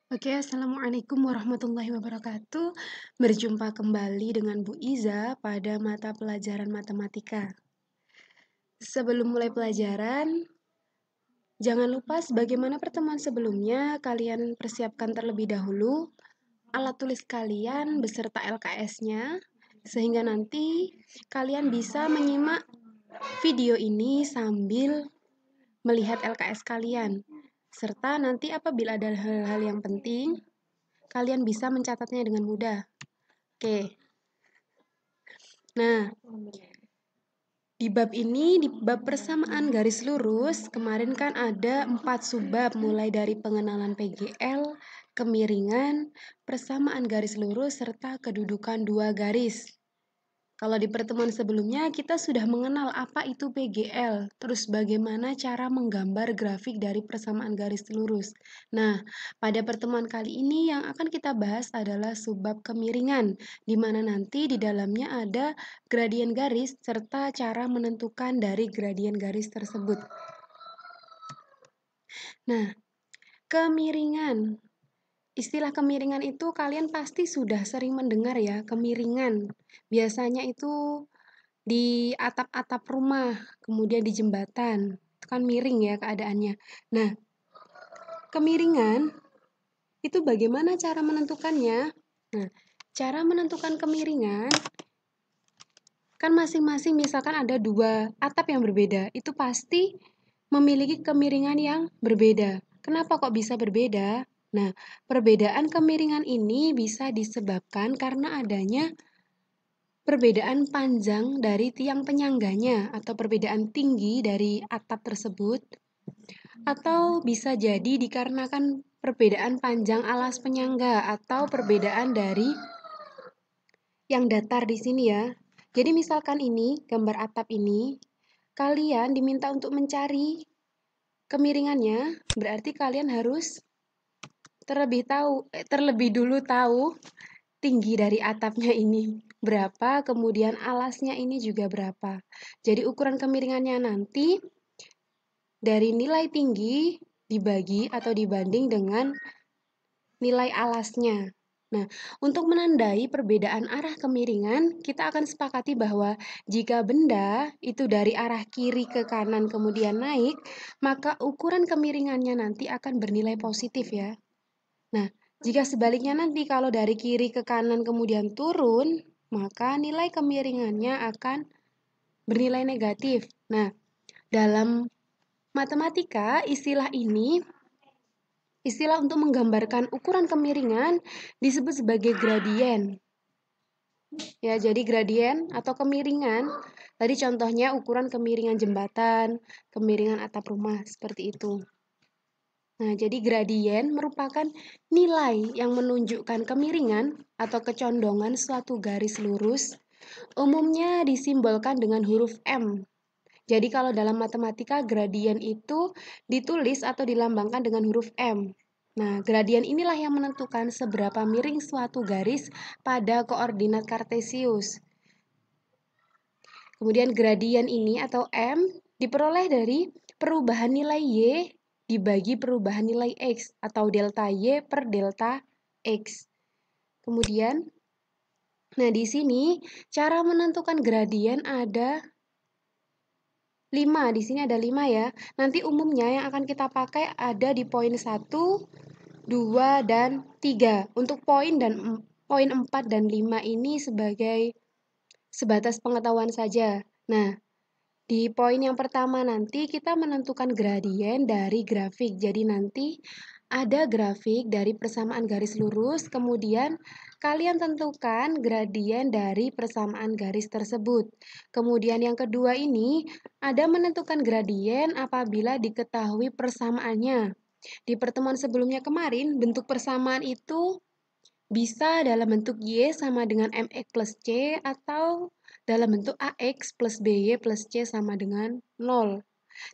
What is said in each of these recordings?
Oke, Assalamualaikum warahmatullahi wabarakatuh. Berjumpa kembali dengan Bu Iza pada mata pelajaran matematika. Sebelum mulai pelajaran, jangan lupa sebagaimana pertemuan sebelumnya, kalian persiapkan terlebih dahulu alat tulis kalian beserta LKS-nya, sehingga nanti kalian bisa menyimak video ini sambil melihat LKS kalian. Serta nanti apabila ada hal-hal yang penting, kalian bisa mencatatnya dengan mudah. Oke. Nah, di bab persamaan garis lurus, kemarin kan ada 4 subbab, mulai dari pengenalan PGL, kemiringan, persamaan garis lurus, serta kedudukan dua garis. Kalau di pertemuan sebelumnya kita sudah mengenal apa itu PGL, terus bagaimana cara menggambar grafik dari persamaan garis lurus. Nah, pada pertemuan kali ini yang akan kita bahas adalah subbab kemiringan, di mana nanti di dalamnya ada gradien garis serta cara menentukan dari gradien garis tersebut. Nah, kemiringan. Istilah kemiringan itu kalian pasti sudah sering mendengar ya, kemiringan. Biasanya itu di atap-atap rumah, kemudian di jembatan. Itu kan miring ya keadaannya. Nah, kemiringan itu bagaimana cara menentukannya? Nah, cara menentukan kemiringan kan masing-masing misalkan ada dua atap yang berbeda, itu pasti memiliki kemiringan yang berbeda. Kenapa kok bisa berbeda? Nah, perbedaan kemiringan ini bisa disebabkan karena adanya perbedaan panjang dari tiang penyangganya atau perbedaan tinggi dari atap tersebut, atau bisa jadi dikarenakan perbedaan panjang alas penyangga atau perbedaan dari yang datar di sini ya. Jadi misalkan ini gambar atap ini, kalian diminta untuk mencari kemiringannya, berarti kalian harus terlebih dulu tahu tinggi dari atapnya ini berapa, kemudian alasnya ini juga berapa. Jadi ukuran kemiringannya nanti dari nilai tinggi dibagi atau dibanding dengan nilai alasnya. Nah, untuk menandai perbedaan arah kemiringan, kita akan sepakati bahwa jika benda itu dari arah kiri ke kanan kemudian naik, maka ukuran kemiringannya nanti akan bernilai positif ya. Nah, jika sebaliknya nanti kalau dari kiri ke kanan kemudian turun, maka nilai kemiringannya akan bernilai negatif. Nah, dalam matematika istilah untuk menggambarkan ukuran kemiringan disebut sebagai gradien. Ya, jadi gradien atau kemiringan, tadi contohnya ukuran kemiringan jembatan, kemiringan atap rumah, seperti itu. Nah, jadi gradien merupakan nilai yang menunjukkan kemiringan atau kecondongan suatu garis lurus, umumnya disimbolkan dengan huruf M. Jadi kalau dalam matematika gradien itu ditulis atau dilambangkan dengan huruf M. Nah, gradien inilah yang menentukan seberapa miring suatu garis pada koordinat kartesius. Kemudian gradien ini atau M diperoleh dari perubahan nilai Y dibagi perubahan nilai X atau delta Y per delta X. Kemudian, nah di sini cara menentukan gradien ada 5, di sini ada 5 ya. Nanti umumnya yang akan kita pakai ada di poin 1, 2, dan 3. Untuk poin 4 dan 5 ini sebagai sebatas pengetahuan saja. Nah, di poin yang pertama nanti kita menentukan gradien dari grafik. Jadi nanti ada grafik dari persamaan garis lurus, kemudian kalian tentukan gradien dari persamaan garis tersebut. Kemudian yang kedua ini ada menentukan gradien apabila diketahui persamaannya. Di pertemuan sebelumnya kemarin, bentuk persamaan itu bisa dalam bentuk Y sama dengan MX plus C atau dalam bentuk AX plus BY plus C sama dengan 0.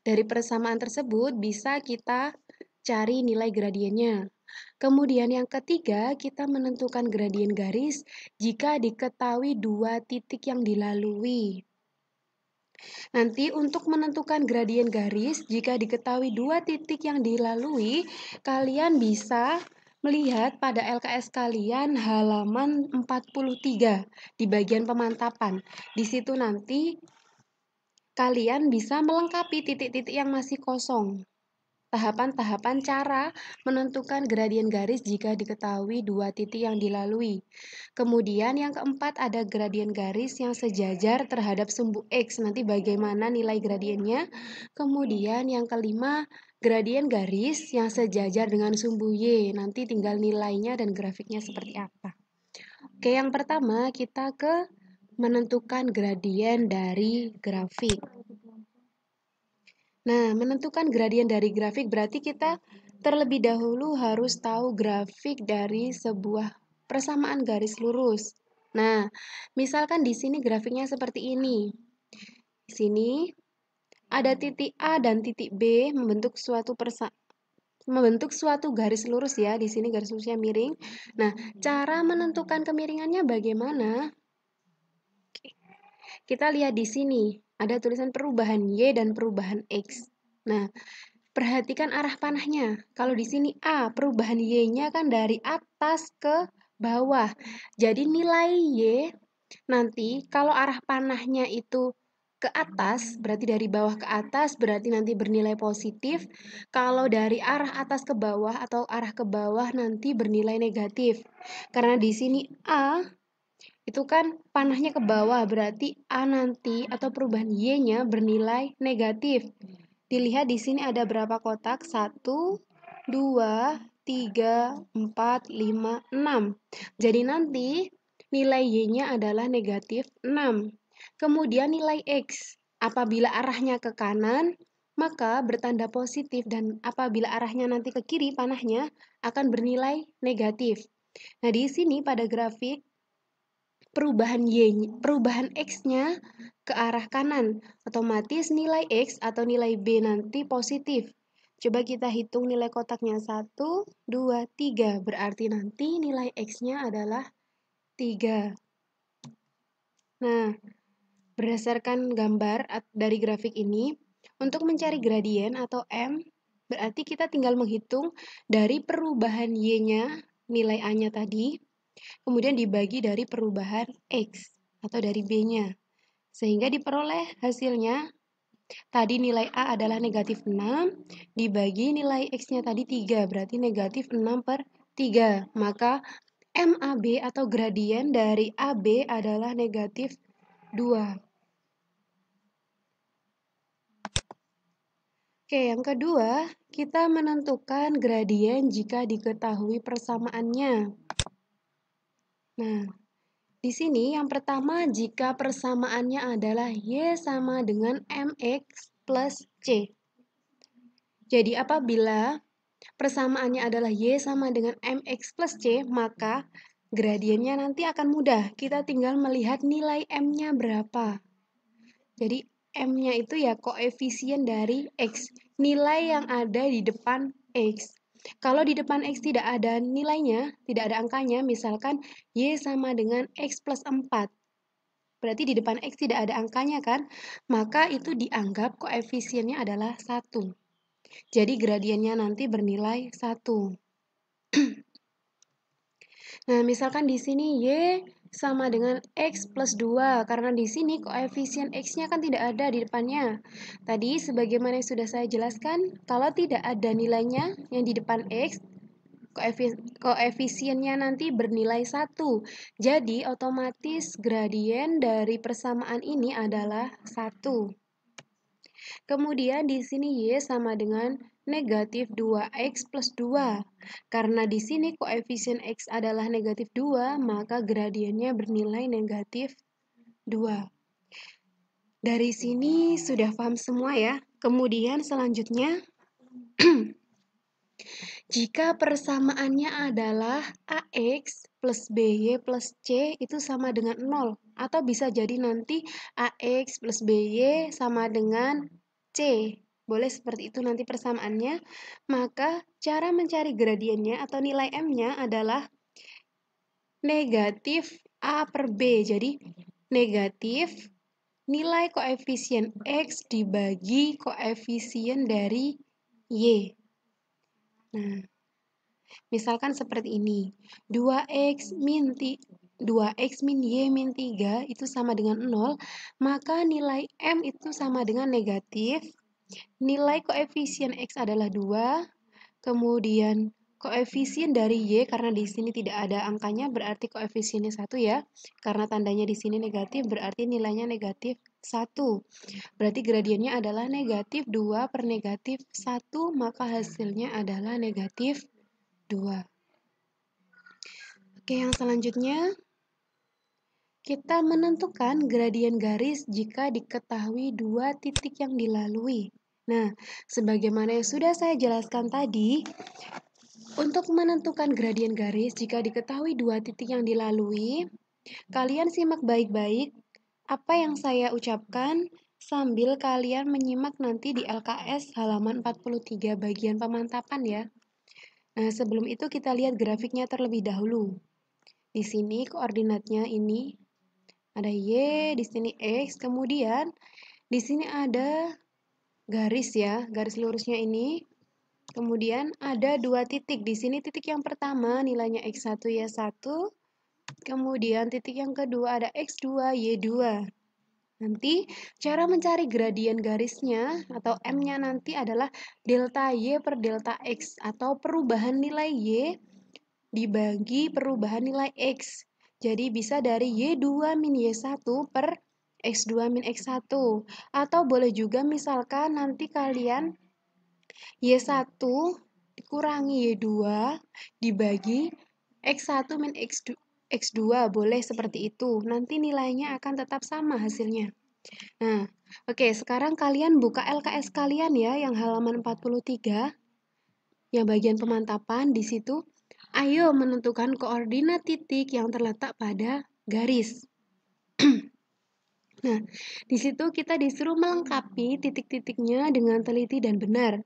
Dari persamaan tersebut bisa kita cari nilai gradiennya. Kemudian yang ketiga, kita menentukan gradien garis jika diketahui dua titik yang dilalui. Nanti untuk menentukan gradien garis, jika diketahui dua titik yang dilalui, kalian bisa melihat pada LKS kalian halaman 43 di bagian pemantapan. Di situ nanti kalian bisa melengkapi titik-titik yang masih kosong. Tahapan-tahapan cara menentukan gradien garis jika diketahui dua titik yang dilalui. Kemudian yang keempat ada gradien garis yang sejajar terhadap sumbu X. Nanti bagaimana nilai gradiennya. Kemudian yang kelima gradien garis yang sejajar dengan sumbu Y. Nanti tinggal nilainya dan grafiknya seperti apa. Oke, yang pertama kita ke menentukan gradien dari grafik. Nah, menentukan gradien dari grafik berarti kita terlebih dahulu harus tahu grafik dari sebuah persamaan garis lurus. Nah, misalkan di sini grafiknya seperti ini. Di sini ada titik A dan titik B membentuk suatu garis lurus ya. Di sini garis lurusnya miring. Nah, cara menentukan kemiringannya bagaimana? Kita lihat di sini, ada tulisan perubahan Y dan perubahan X. Nah, perhatikan arah panahnya. Kalau di sini A, perubahan Y-nya kan dari atas ke bawah. Jadi nilai Y nanti kalau arah panahnya itu ke atas, berarti dari bawah ke atas, berarti nanti bernilai positif. Kalau dari arah atas ke bawah atau arah ke bawah nanti bernilai negatif. Karena di sini A itu kan panahnya ke bawah, berarti A nanti atau perubahan Y-nya bernilai negatif. Dilihat di sini ada berapa kotak? 1, 2, 3, 4, 5, 6. Jadi nanti nilai Y-nya adalah negatif 6. Kemudian nilai X, apabila arahnya ke kanan, maka bertanda positif dan apabila arahnya nanti ke kiri panahnya akan bernilai negatif. Nah, di sini pada grafik perubahan X-nya ke arah kanan, otomatis nilai X atau nilai B nanti positif. Coba kita hitung nilai kotaknya 1, 2, 3, berarti nanti nilai X-nya adalah 3. Nah, berdasarkan gambar dari grafik ini, untuk mencari gradien atau M, berarti kita tinggal menghitung dari perubahan Y-nya, nilai A-nya tadi, kemudian dibagi dari perubahan X atau dari B-nya. Sehingga diperoleh hasilnya, tadi nilai A adalah negatif 6, dibagi nilai X-nya tadi 3, berarti negatif 6/3. Maka MAB atau gradien dari AB adalah negatif 2. Oke, yang kedua, kita menentukan gradien jika diketahui persamaannya. Nah, di sini yang pertama jika persamaannya adalah Y sama dengan MX plus C. Jadi apabila persamaannya adalah Y sama dengan MX plus C, maka gradiennya nanti akan mudah. Kita tinggal melihat nilai M-nya berapa. Jadi M-nya itu ya koefisien dari X. Nilai yang ada di depan X. Kalau di depan X tidak ada nilainya, tidak ada angkanya, misalkan Y sama dengan X plus 4. Berarti di depan X tidak ada angkanya kan? Maka itu dianggap koefisiennya adalah 1. Jadi gradiennya nanti bernilai 1. Nah, misalkan di sini Y sama dengan X plus 2. Karena di sini koefisien X-nya kan tidak ada di depannya. Tadi sebagaimana yang sudah saya jelaskan, kalau tidak ada nilainya yang di depan X, koefisiennya nanti bernilai 1. Jadi otomatis gradien dari persamaan ini adalah 1. Kemudian di sini Y sama dengan negatif 2X plus 2. Karena di sini koefisien X adalah negatif 2, maka gradiennya bernilai negatif 2. Dari sini sudah paham semua ya. Kemudian selanjutnya, jika persamaannya adalah AX plus BY plus C itu sama dengan 0. Atau bisa jadi nanti AX plus BY sama dengan C. Boleh seperti itu nanti persamaannya. Maka cara mencari gradiennya atau nilai M-nya adalah negatif A per B. Jadi negatif nilai koefisien X dibagi koefisien dari Y. Nah, Misalkan seperti ini. 2x min 2x min y min 3 itu sama dengan 0, maka nilai M itu sama dengan negatif. Nilai koefisien X adalah 2, kemudian koefisien dari Y karena di sini tidak ada angkanya berarti koefisiennya 1 ya. Karena tandanya di sini negatif berarti nilainya negatif 1. Berarti gradiennya adalah negatif 2 per negatif 1, maka hasilnya adalah negatif 2. Oke, yang selanjutnya kita menentukan gradien garis jika diketahui dua titik yang dilalui. Nah, sebagaimana yang sudah saya jelaskan tadi, untuk menentukan gradien garis jika diketahui dua titik yang dilalui, kalian simak baik-baik apa yang saya ucapkan sambil kalian menyimak nanti di LKS halaman 43 bagian pemantapan ya. Nah, sebelum itu kita lihat grafiknya terlebih dahulu. Di sini koordinatnya ini ada Y, di sini X, kemudian di sini ada garis ya, garis lurusnya ini. Kemudian ada dua titik. Di sini titik yang pertama nilainya X1, Y1. Kemudian titik yang kedua ada X2, Y2. Nanti cara mencari gradien garisnya atau M-nya nanti adalah delta Y per delta X atau perubahan nilai Y dibagi perubahan nilai X. Jadi bisa dari Y2 min Y1 per X2 min X1. Atau boleh juga misalkan nanti kalian Y1 dikurangi Y2 dibagi X1 min X2. Boleh seperti itu. Nanti nilainya akan tetap sama hasilnya. Nah, oke, sekarang kalian buka LKS kalian ya yang halaman 43. Yang bagian pemantapan di situ. Ayo menentukan koordinat titik yang terletak pada garis. Nah, di situ kita disuruh melengkapi titik-titiknya dengan teliti dan benar.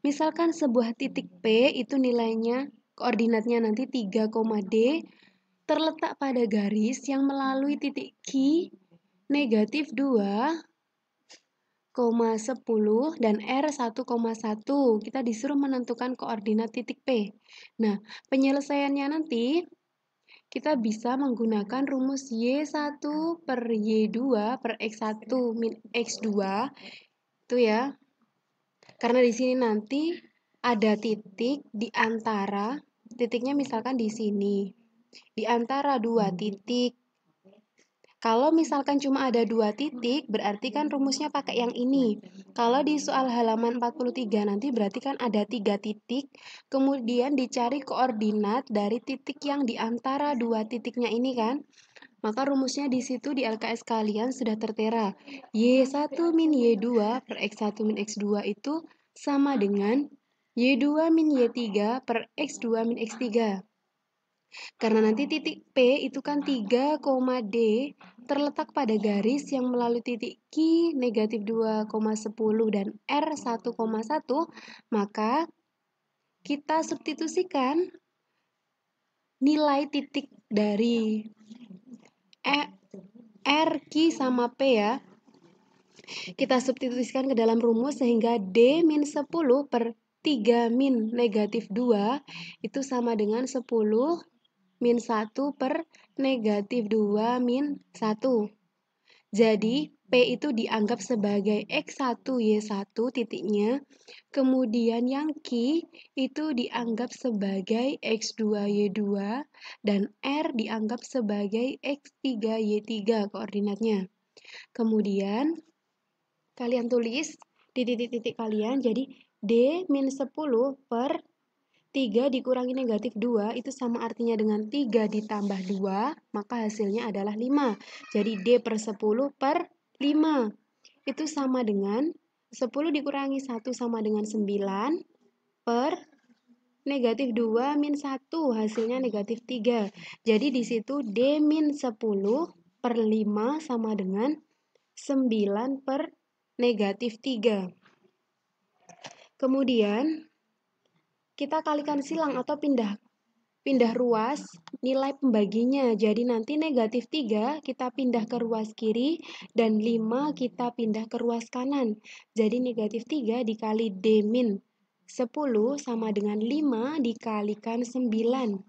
Misalkan sebuah titik P itu nilainya, koordinatnya nanti 3, D, terletak pada garis yang melalui titik Q negatif 2, 10 dan R 1,1. Kita disuruh menentukan koordinat titik P. Nah, penyelesaiannya nanti kita bisa menggunakan rumus Y1 per Y2 per X1 min X2 itu ya. Karena di sini nanti ada titik di antara titiknya misalkan di sini. Di antara dua titik. Kalau misalkan cuma ada dua titik, berarti kan rumusnya pakai yang ini. Kalau di soal halaman 43 nanti berarti kan ada 3 titik, kemudian dicari koordinat dari titik yang di antara dua titiknya ini kan. Maka rumusnya di situ di LKS kalian sudah tertera. Y1 min Y2 per X1 min X2 itu sama dengan Y2 min Y3 per X2 min X3. Karena nanti titik P itu kan 3, D terletak pada garis yang melalui titik Q negatif 2,10 dan R 1,1, maka kita substitusikan nilai titik dari R, Q sama P ya. Kita substitusikan ke dalam rumus sehingga D min 10 per 3 min negatif 2 itu sama dengan 10 min 1 per negatif 2 min 1. Jadi, P itu dianggap sebagai X1, Y1 titiknya. Kemudian yang Q itu dianggap sebagai X2, Y2. Dan R dianggap sebagai X3, Y3 koordinatnya. Kemudian, kalian tulis di titik-titik kalian. Jadi, D min 10 per 3 dikurangi negatif 2 itu sama artinya dengan 3 ditambah 2, maka hasilnya adalah 5. Jadi D per 10 per 5. Itu sama dengan 10 dikurangi 1 sama dengan 9 per negatif 2 min 1, hasilnya negatif 3. Jadi di situ D min 10 per 5 sama dengan 9 per negatif 3. Kemudian kita kalikan silang atau pindah ruas nilai pembaginya. Jadi nanti negatif 3 kita pindah ke ruas kiri dan 5 kita pindah ke ruas kanan. Jadi negatif 3 dikali D min 10 sama dengan 5 dikalikan 9.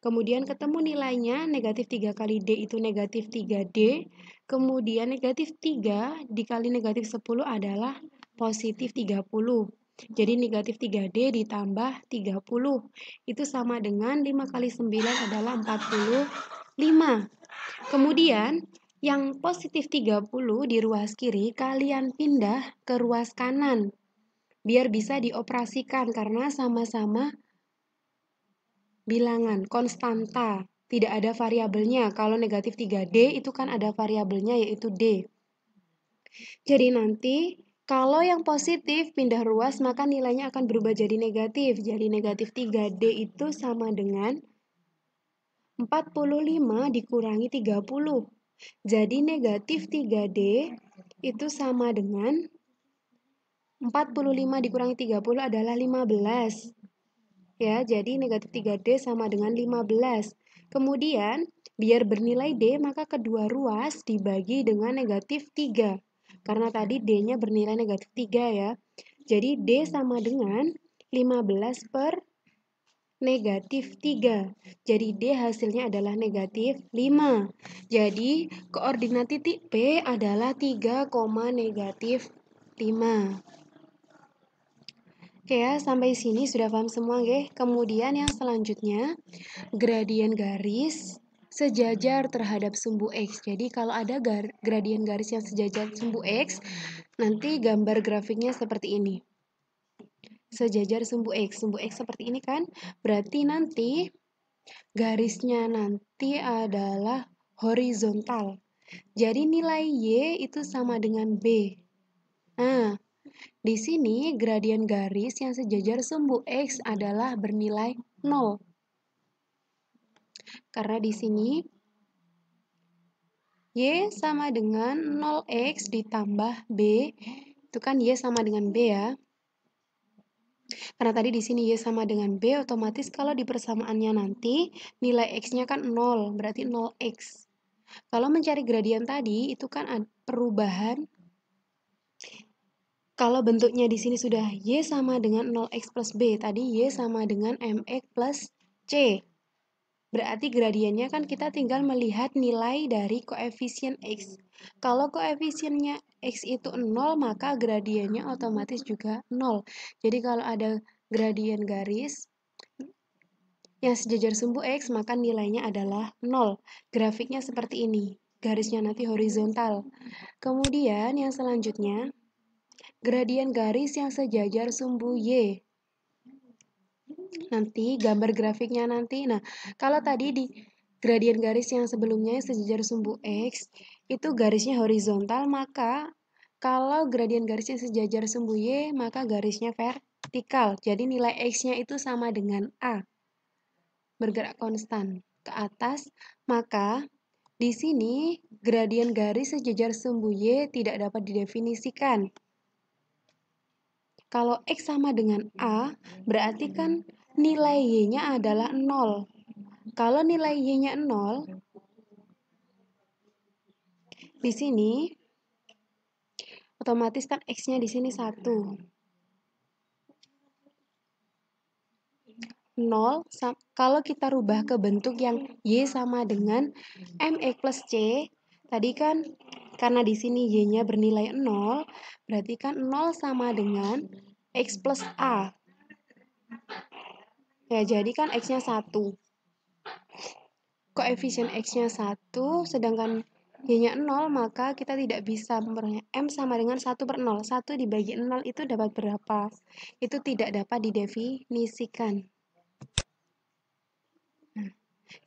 Kemudian ketemu nilainya, negatif 3 kali D itu negatif 3D. Kemudian negatif 3 dikali negatif 10 adalah positif 30. Jadi negatif 3D ditambah 30. Itu sama dengan 5 kali 9 adalah 45. Kemudian yang positif 30 di ruas kiri kalian pindah ke ruas kanan. Biar bisa dioperasikan karena sama-sama bilangan, konstanta. Tidak ada variabelnya. Kalau negatif 3D itu kan ada variabelnya yaitu D. Jadi nanti kalau yang positif pindah ruas maka nilainya akan berubah jadi negatif. Jadi negatif 3D itu sama dengan 45 dikurangi 30. Jadi negatif 3D itu sama dengan 45 dikurangi 30 adalah 15. Ya, jadi negatif 3D sama dengan 15. Kemudian, biar bernilai D, maka kedua ruas dibagi dengan negatif 3. Karena tadi D-nya bernilai negatif 3 ya. Jadi D sama dengan 15 per negatif 3. Jadi D hasilnya adalah negatif 5. Jadi koordinat titik P adalah 3, negatif 5. Oke ya, sampai sini sudah paham semua nggih. Kemudian yang selanjutnya, gradien garis sejajar terhadap sumbu X. Jadi kalau ada gradien garis yang sejajar sumbu X, nanti gambar grafiknya seperti ini. Sejajar sumbu X. Sumbu X seperti ini kan? Berarti nanti garisnya nanti adalah horizontal. Jadi nilai Y itu sama dengan B. Nah, di sini gradien garis yang sejajar sumbu X adalah bernilai 0. Karena di sini Y sama dengan 0X ditambah B. Itu kan Y sama dengan B ya. Karena tadi di sini Y sama dengan B, otomatis kalau di persamaannya nanti nilai X-nya kan 0, berarti 0X. Kalau mencari gradien tadi itu kan perubahan. Kalau bentuknya di sini sudah Y sama dengan 0X plus B, tadi Y sama dengan MX plus C. Berarti gradiennya kan kita tinggal melihat nilai dari koefisien X. Kalau koefisiennya X itu 0, maka gradiennya otomatis juga 0. Jadi kalau ada gradien garis yang sejajar sumbu X, maka nilainya adalah 0. Grafiknya seperti ini. Garisnya nanti horizontal. Kemudian yang selanjutnya, gradien garis yang sejajar sumbu Y. Nanti gambar grafiknya nanti. Nah, kalau tadi di gradien garis yang sebelumnya sejajar sumbu X, itu garisnya horizontal, maka kalau gradien garisnya sejajar sumbu Y, maka garisnya vertikal. Jadi nilai X-nya itu sama dengan A. Bergerak konstan ke atas, maka di sini gradien garis sejajar sumbu Y tidak dapat didefinisikan. Kalau X sama dengan A, berarti kan nilai Y-nya adalah 0. Kalau nilai Y-nya 0, di sini otomatis kan X-nya di sini 1. 0, kalau kita rubah ke bentuk yang Y sama dengan MX plus C, tadi kan karena di sini Y-nya bernilai 0, berarti kan 0 sama dengan X plus A. Ya, jadi kan X-nya 1. Koefisien X-nya 1, sedangkan Y-nya 0, maka kita tidak bisa memperoleh M sama dengan 1 per 0. 1 dibagi 0 itu dapat berapa? Itu tidak dapat didefinisikan. Nah,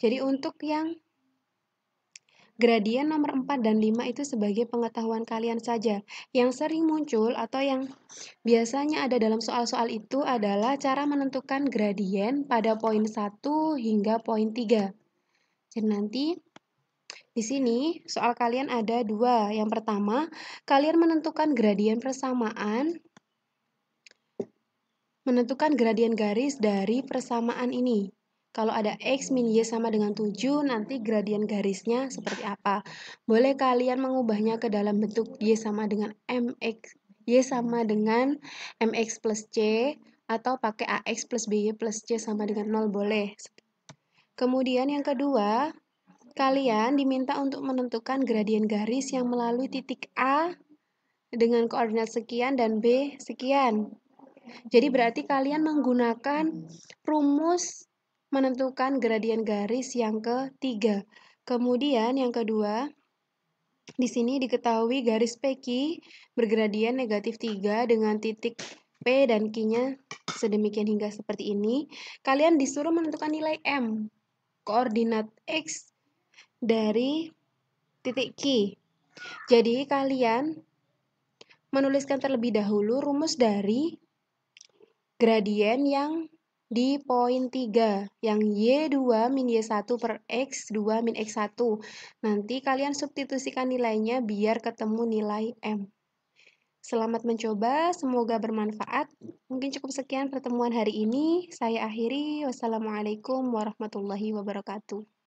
jadi untuk yang gradien nomor 4 dan 5 itu sebagai pengetahuan kalian saja. Yang sering muncul atau yang biasanya ada dalam soal-soal itu adalah cara menentukan gradien pada poin 1 hingga poin 3. Jadi nanti di sini soal kalian ada 2. Yang pertama, kalian menentukan gradien persamaan, menentukan gradien garis dari persamaan ini. Kalau ada X min Y sama dengan 7, nanti gradien garisnya seperti apa? Boleh kalian mengubahnya ke dalam bentuk Y sama dengan MX Y sama dengan MX plus C, atau pakai AX plus BY plus C sama dengan 0 boleh. Kemudian yang kedua, kalian diminta untuk menentukan gradien garis yang melalui titik A dengan koordinat sekian dan B sekian. Jadi berarti kalian menggunakan rumus menentukan gradien garis yang ketiga. Kemudian yang kedua, di sini diketahui garis PQ bergradien negatif 3 dengan titik P dan Q-nya sedemikian hingga seperti ini. Kalian disuruh menentukan nilai M, koordinat X dari titik Q. Jadi kalian menuliskan terlebih dahulu rumus dari gradien yang di poin 3, yang Y2 min Y1 per X2 min X1. Nanti kalian substitusikan nilainya biar ketemu nilai M. Selamat mencoba, semoga bermanfaat. Mungkin cukup sekian pertemuan hari ini. Saya akhiri. Wassalamualaikum warahmatullahi wabarakatuh.